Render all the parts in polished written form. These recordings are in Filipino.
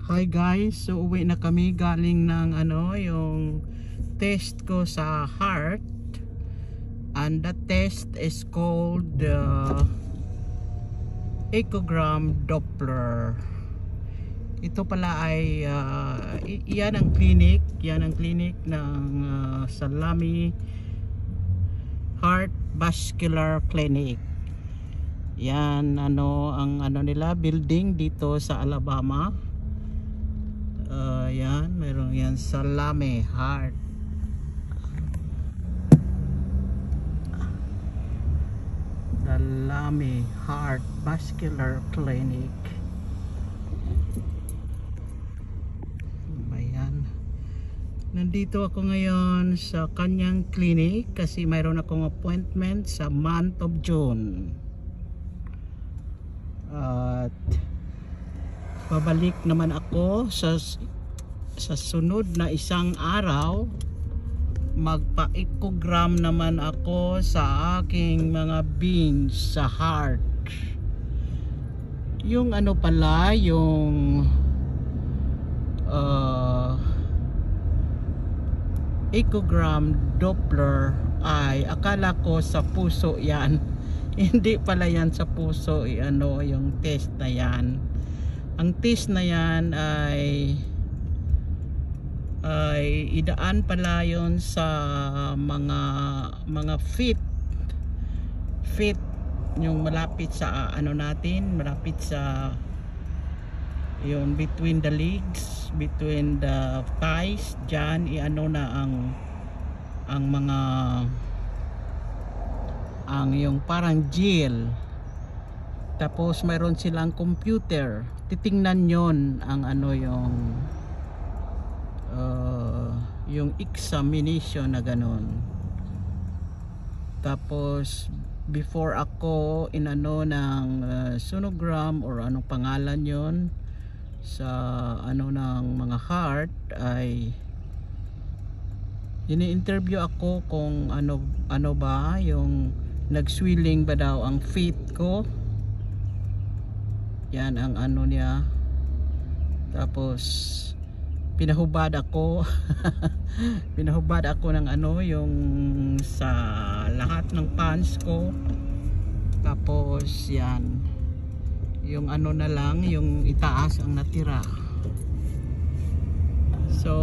Hi guys, so uwi na kami galing ng yung test ko sa heart, and that test is called echogram Doppler. Ito pala ay yan ang clinic ng Salami Heart Vascular Clinic. Yan ang nila building dito sa Alabama. Yan, meron yan Salami Heart Vascular Clinic. Ayan, nandito ako ngayon sa kanyang clinic kasi mayroon akong appointment sa month of June. At babalik naman ako sa sunod na isang araw. Magpa-echogram naman ako sa aking mga veins sa heart. Yung pala, yung echogram Doppler ay akala ko sa puso yan. Hindi pala yan sa puso, yung test na yan. Ang test na yan ay idaan pala yon sa mga feet yung malapit sa natin, malapit sa yung between the legs, between the thighs, dyan ang yung parang gel. Tapos mayroon silang computer, titingnan yon ang yung examination na ganon. Tapos before ako ng sonogram or anong pangalan yon sa ng mga heart, ay ini-interview ako kung ano ba yung nag-swelling ba daw ang feet ko. Yan ang niya. Tapos pinahubad ako pinahubad ako ng yung sa lahat ng pants ko. Tapos yan yung na lang, yung itaas ang natira. So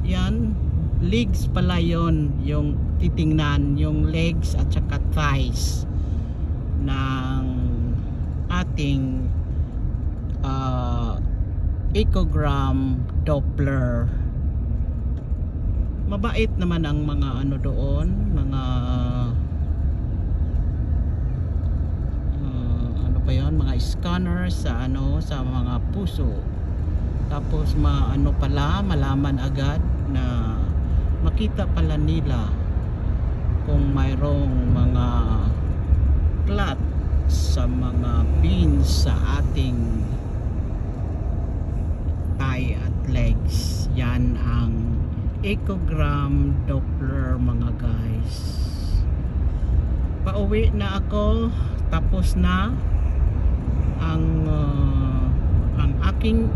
yan, legs pala yon, yung titingnan yung legs at saka thighs ng ating echogram Doppler. Mabait naman ang mga doon, mga pa yon, mga scanner sa sa mga puso. Tapos pala, malaman agad na makita pala nila kung mayroong mga clot sa mga veins sa ating thigh at legs. Yan ang echogram Doppler mga guys. Pauwi na ako, tapos na ang aking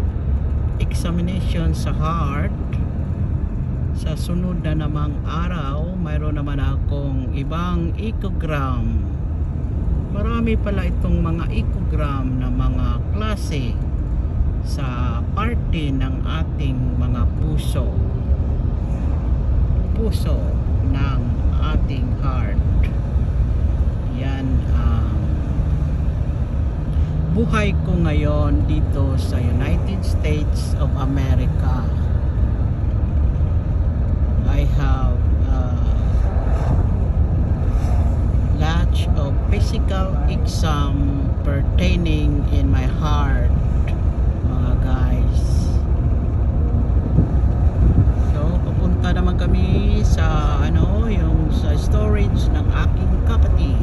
examination sa heart. Sa sunod na namang araw, mayroon naman akong ibang echogram. Marami pala itong mga echogram na mga klase sa parte ng ating mga puso ng ating heart. Yan ang buhay ko ngayon dito sa United States of America. I have lots of physical exam pertaining in my heart mga guys. So papunta naman kami sa yung sa storage ng aking kapatid.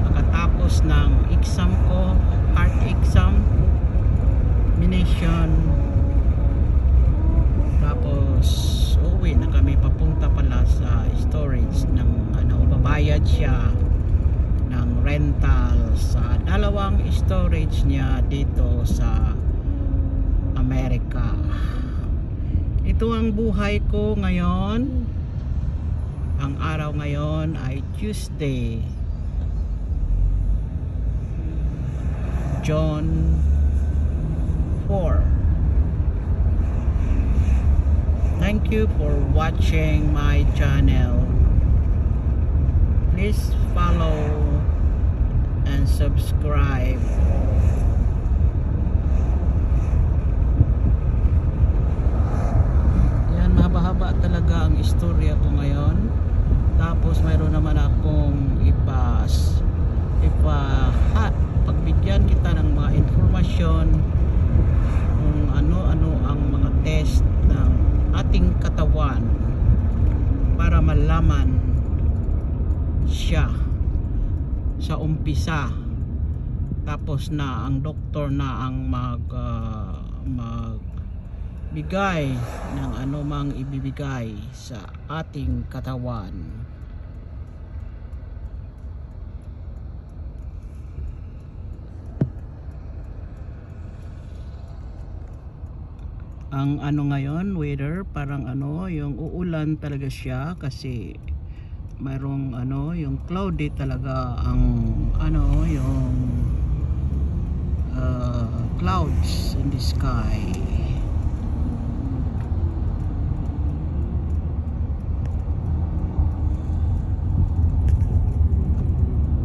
Pagkatapos ng exam ko, heart examination, tapos uwi na kami, papunta pala sa storage ng babayad siya ng rental sa dalawang storage niya dito sa ito ang buhay ko ngayon. Ang araw ngayon ay Tuesday, June 4. Thank you for watching my channel. Please follow and subscribe. Yan, mahaba-haba talaga ang istorya ko ngayon. Tapos mayroon naman akong pagbigyan kita ng mga informasyon kung ano-ano ang mga test ng ating katawan para malaman siya sa umpisa, tapos na ang doktor na ang magbigay ng anumang ibibigay sa ating katawan. Ang ano ngayon, weather, parang yung uulan talaga siya kasi mayroong yung cloudy talaga ang yung clouds in the sky.